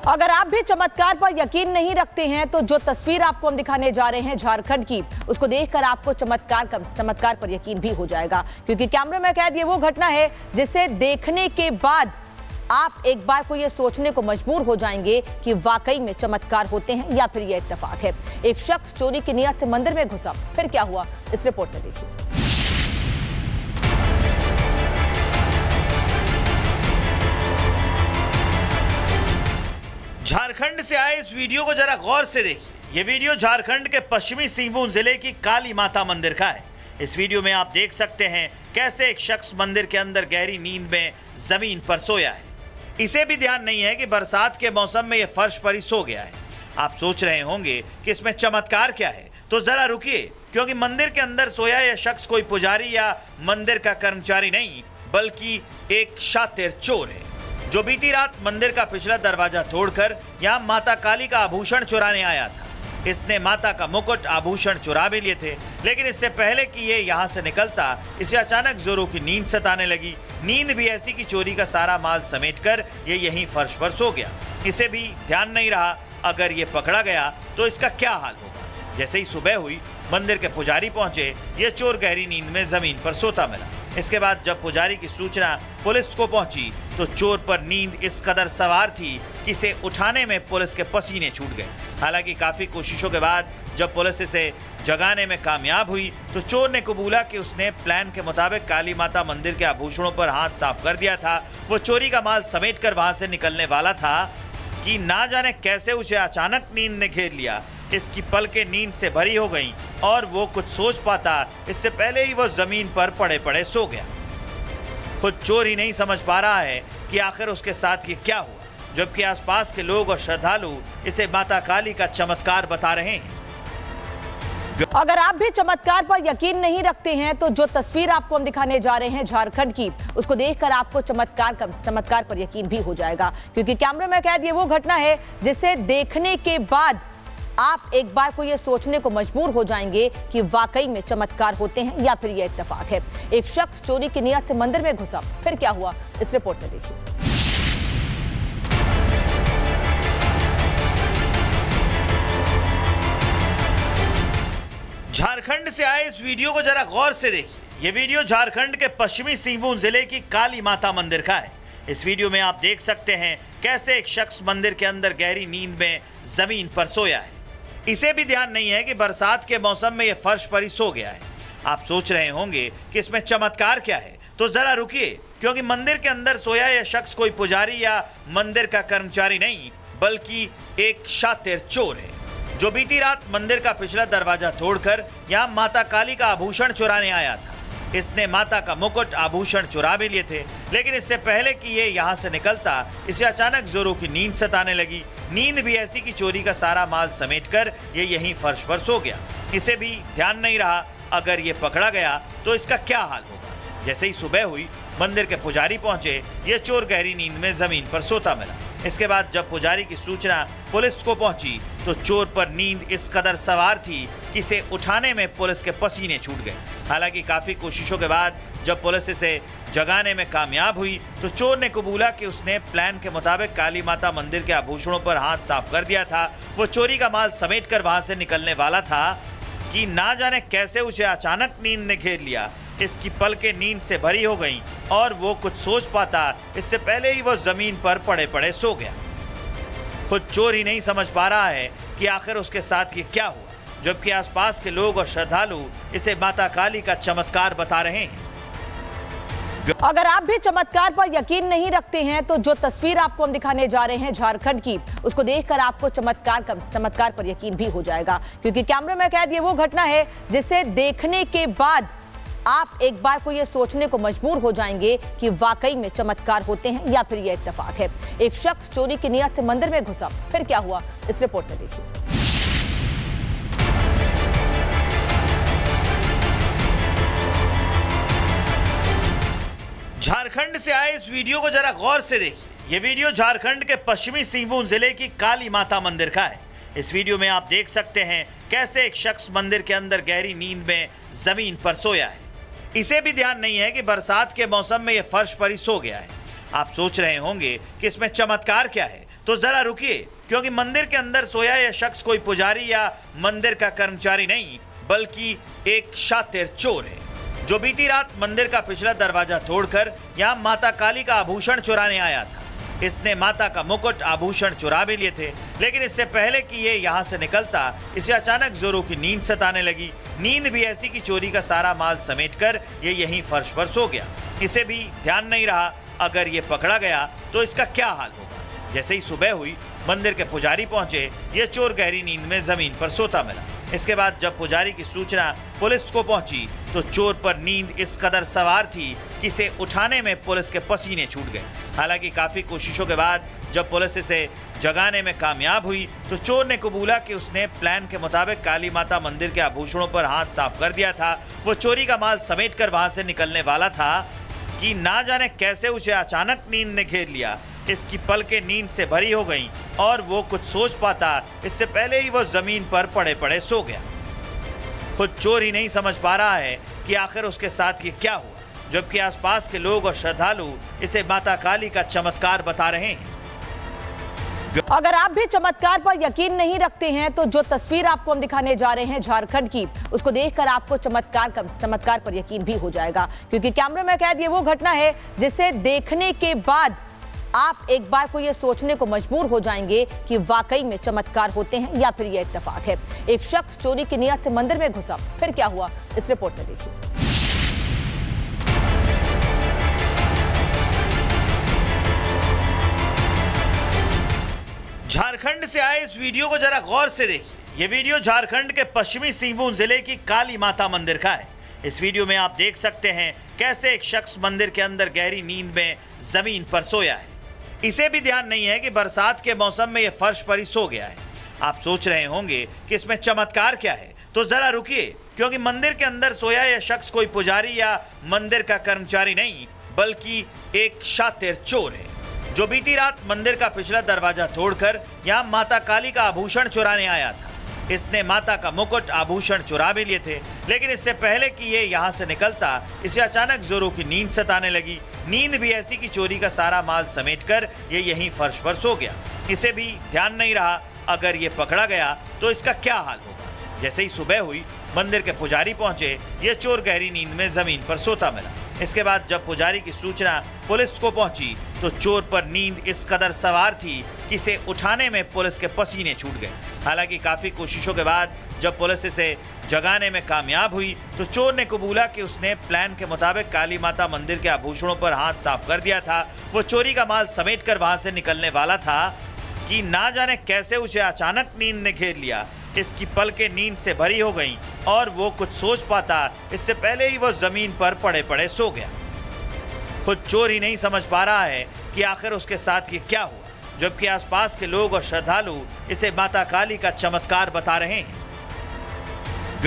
अगर आप भी चमत्कार पर यकीन नहीं रखते हैं तो जो तस्वीर आपको हम दिखाने जा रहे हैं झारखंड की, उसको देखकर आपको चमत्कार पर यकीन भी हो जाएगा, क्योंकि कैमरे में कैद ये वो घटना है जिसे देखने के बाद आप एक बार को ये सोचने को मजबूर हो जाएंगे कि वाकई में चमत्कार होते हैं या फिर ये इत्तेफाक है। एक शख्स चोरी की नियत से मंदिर में घुसा, फिर क्या हुआ इस रिपोर्ट में देखिए। झारखंड से आए इस वीडियो को जरा गौर से देखिए। ये वीडियो झारखंड के पश्चिमी सिंहभूम जिले की काली माता मंदिर का है। इस वीडियो में आप देख सकते हैं कैसे एक शख्स मंदिर के अंदर गहरी नींद में जमीन पर सोया है। इसे भी ध्यान नहीं है कि बरसात के मौसम में ये फर्श पर ही सो गया है। आप सोच रहे होंगे कि इसमें चमत्कार क्या है, तो जरा रुकिए, क्योंकि मंदिर के अंदर सोया यह शख्स कोई पुजारी या मंदिर का कर्मचारी नहीं, बल्कि एक शातिर चोर है जो बीती रात मंदिर का पिछला दरवाजा तोड़कर यहाँ माता काली का आभूषण चुराने आया था। इसने माता का मुकुट आभूषण चुरा भी लिए थे, लेकिन इससे पहले कि ये यहाँ से निकलता, इसे अचानक जोरों की नींद सताने लगी। नींद भी ऐसी कि चोरी का सारा माल समेटकर ये यहीं फर्श पर सो गया। इसे भी ध्यान नहीं रहा, अगर ये पकड़ा गया तो इसका क्या हाल होगा। जैसे ही सुबह हुई, मंदिर के पुजारी पहुंचे, ये चोर गहरी नींद में जमीन पर सोता मिला। इसके बाद जब पुजारी की सूचना पुलिस को पहुंची तो चोर पर नींद इस कदर सवार थी कि इसे उठाने में पुलिस के पसीने छूट गए। हालांकि काफी कोशिशों के बाद जब पुलिस इसे जगाने में कामयाब हुई तो चोर ने कबूला कि उसने प्लान के मुताबिक काली माता मंदिर के आभूषणों पर हाथ साफ कर दिया था। वो चोरी का माल समेटकर वहां से निकलने वाला था कि ना जाने कैसे उसे अचानक नींद ने घेर लिया। इसकी पलकें नींद से भरी हो गईं और वो कुछ सोच पाता इससे पहले ही वो जमीन पर पड़े पड़े सो गया। खुद चोर ही नहीं समझ पा रहा है कि आखिर उसके साथ ये क्या हुआ, जबकि आसपास के लोग और श्रद्धालु इसे माता काली का चमत्कार बता रहे हैं। अगर आप भी चमत्कार पर यकीन नहीं रखते हैं तो जो तस्वीर आपको हम दिखाने जा रहे हैं झारखंड की, उसको देखकर आपको चमत्कार पर यकीन भी हो जाएगा, क्योंकि कैमरे में कैद ये वो घटना है जिसे देखने के बाद आप एक बार को ये सोचने को मजबूर हो जाएंगे कि वाकई में चमत्कार होते हैं या फिर ये इत्तेफाक है। एक शख्स चोरी की नियत से मंदिर में घुसा, फिर क्या हुआ इस रिपोर्ट में देखिए। झारखंड से आए इस वीडियो को जरा गौर से देखिए। ये वीडियो झारखंड के पश्चिमी सिंहभूम जिले की काली माता मंदिर का है। इस वीडियो में आप देख सकते हैं कैसे एक शख्स मंदिर के अंदर गहरी नींद में जमीन पर सोया है। इसे भी ध्यान नहीं है कि बरसात के मौसम में ये फर्श पर ही सो गया है। आप सोच रहे होंगे कि इसमें चमत्कार क्या है, तो जरा रुकिए, क्योंकि मंदिर के अंदर सोया यह शख्स कोई पुजारी या मंदिर का कर्मचारी नहीं, बल्कि एक शातिर चोर है जो बीती रात मंदिर का पिछला दरवाजा तोड़कर यहाँ माता काली का आभूषण चुराने आया था। इसने माता का मुकुट आभूषण चुरा भी लिए थे, लेकिन इससे पहले कि ये यहाँ से निकलता, इसे अचानक जोरों की नींद सताने लगी। नींद भी ऐसी कि चोरी का सारा माल समेटकर ये यहीं फर्श पर सो गया। इसे भी ध्यान नहीं रहा, अगर ये पकड़ा गया तो इसका क्या हाल होगा। जैसे ही सुबह हुई, मंदिर के पुजारी पहुंचे, ये चोर गहरी नींद में जमीन पर सोता मिला। इसके बाद जब पुजारी की सूचना पुलिस को पहुंची तो चोर पर नींद इस कदर सवार थी कि इसे उठाने में पुलिस के पसीने छूट गए। हालांकि काफी कोशिशों के बाद जब पुलिस इसे जगाने में कामयाब हुई तो चोर ने कबूला कि उसने प्लान के मुताबिक काली माता मंदिर के आभूषणों पर हाथ साफ कर दिया था। वो चोरी का माल समेटकर वहां से निकलने वाला था कि ना जाने कैसे उसे अचानक नींद ने घेर लिया। इसकी पलकें नींद से भरी हो गईं और वो कुछ सोच पाता इससे पहले ही वो जमीन पर पड़े पड़े सो गया। खुद चोर ही नहीं समझ पा रहा है कि आखिर उसके साथ ये क्या हुआ, जबकि आसपास के लोग और श्रद्धालु इसे माता काली का चमत्कार बता रहे हैं। अगर आप भी चमत्कार पर यकीन नहीं रखते हैं तो जो तस्वीर आपको हम दिखाने जा रहे हैं झारखंड की, उसको देखकर आपको चमत्कार पर यकीन भी हो जाएगा, क्योंकि कैमरे में कैद ये वो घटना है जिसे देखने के बाद आप एक बार को ये सोचने को मजबूर हो जाएंगे कि वाकई में चमत्कार होते हैं या फिर ये इत्तेफाक है। एक शख्स चोरी की नियत से मंदिर में घुसा, फिर क्या हुआ इस रिपोर्ट में देखिए। झारखंड से आए इस वीडियो को जरा गौर से देखिए। ये वीडियो झारखंड के पश्चिमी सिंहभूम जिले की काली माता मंदिर का है। इस वीडियो में आप देख सकते हैं कैसे एक शख्स मंदिर के अंदर गहरी नींद में जमीन पर सोया है। इसे भी ध्यान नहीं है कि बरसात के मौसम में ये फर्श पर ही सो गया है। आप सोच रहे होंगे कि इसमें चमत्कार क्या है, तो जरा रुकिए, क्योंकि मंदिर के अंदर सोया यह शख्स कोई पुजारी या मंदिर का कर्मचारी नहीं, बल्कि एक शातिर चोर है, जो बीती रात मंदिर का पिछला दरवाजा तोड़कर यहाँ माता काली का आभूषण चुराने आया था। इसने माता का मुकुट आभूषण चुरा भी लिए थे, लेकिन इससे पहले कि ये यहाँ से निकलता, इसे अचानक जोरों की नींद सताने लगी। नींद भी ऐसी कि चोरी का सारा माल समेटकर ये यहीं फर्श पर सो गया। इसे भी ध्यान नहीं रहा, अगर ये पकड़ा गया तो इसका क्या हाल होगा। जैसे ही सुबह हुई, मंदिर के पुजारी पहुंचे, ये चोर गहरी नींद में जमीन पर सोता मिला। इसके बाद जब पुजारी की सूचना पुलिस को पहुंची, तो चोर पर नींद इस कदर सवार थी कि इसे उठाने में पुलिस के पसीने छूट गए। हालांकि काफी कोशिशों के बाद जब पुलिस इसे जगाने में कामयाब हुई, तो चोर ने कबूला कि उसने प्लान के मुताबिक काली माता मंदिर के आभूषणों पर हाथ साफ कर दिया था। वो चोरी का माल समेटकर वहां से निकलने वाला था कि ना जाने कैसे उसे अचानक नींद ने घेर लिया। इसकी पलकें नींद से भरी हो गईं और वो कुछ सोच पाता, इससे पहले ही वो जमीन पर पड़े पड़े सो गया। खुद चोर ही नहीं समझ पा रहा है कि आखिर उसके साथ ये क्या हुआ, जबकि आसपास के लोग और श्रद्धालु इसे माता काली का चमत्कार बता रहे हैं। अगर आप भी चमत्कार पर यकीन नहीं रखते हैं, तो जो तस्वीर आपको हम दिखाने जा रहे हैं झारखंड की, उसको देखकर आपको चमत्कार पर यकीन भी हो जाएगा, क्योंकि कैमरे में कैद ये वो घटना है जिसे देखने के बाद आप एक बार को ये सोचने को मजबूर हो जाएंगे कि वाकई में चमत्कार होते हैं या फिर ये इत्तेफाक है। एक शख्स चोरी की नियत से मंदिर में घुसा, फिर क्या हुआ इस रिपोर्ट में देखिए। झारखंड से आए इस वीडियो को जरा गौर से देखिए। ये वीडियो झारखंड के पश्चिमी सिंहभूम जिले की काली माता मंदिर का है। इस वीडियो में आप देख सकते हैं कैसे एक शख्स मंदिर के अंदर गहरी नींद में जमीन पर सोया है। इसे भी ध्यान नहीं है कि बरसात के मौसम में यह फर्श पर ही सो गया है। आप सोच रहे होंगे कि इसमें चमत्कार क्या है, तो जरा रुकिए, क्योंकि मंदिर के अंदर सोया यह शख्स कोई पुजारी या मंदिर का कर्मचारी नहीं, बल्कि एक शातिर चोर है, जो बीती रात मंदिर का पिछला दरवाजा तोड़कर यहाँ माता काली का आभूषण चुराने आया था। इसने माता का मुकुट आभूषण चुरा भी लिए थे, लेकिन इससे पहले कि ये यहाँ से निकलता, इसे अचानक जोरों की नींद सताने लगी। नींद भी ऐसी कि चोरी का सारा माल समेटकर ये यहीं फर्श पर सो गया। इसे भी ध्यान नहीं रहा, अगर ये पकड़ा गया तो इसका क्या हाल होगा। जैसे ही सुबह हुई, मंदिर के पुजारी पहुंचे, ये चोर गहरी नींद में जमीन पर सोता मिला। इसके बाद जब पुजारी की सूचना पुलिस को पहुंची, तो चोर पर नींद इस कदर सवार थी कि इसे उठाने में पुलिस के पसीने छूट गए। हालांकि काफी कोशिशों के बाद जब पुलिस इसे जगाने में कामयाब हुई, तो चोर ने कबूला कि उसने प्लान के मुताबिक काली माता मंदिर के आभूषणों पर हाथ साफ कर दिया था। वो चोरी का माल समेटकर वहां से निकलने वाला था कि ना जाने कैसे उसे अचानक नींद ने घेर लिया। इसकी पलकें नींद से भरी हो गईं और वो कुछ सोच पाता, इससे पहले ही वो जमीन पर पड़े पड़े सो गया। खुद चोर ही नहीं समझ पा रहा है कि आखिर उसके साथ ये क्या हुआ, जबकि आसपास के लोग और श्रद्धालु इसे माता काली का चमत्कार बता रहे हैं।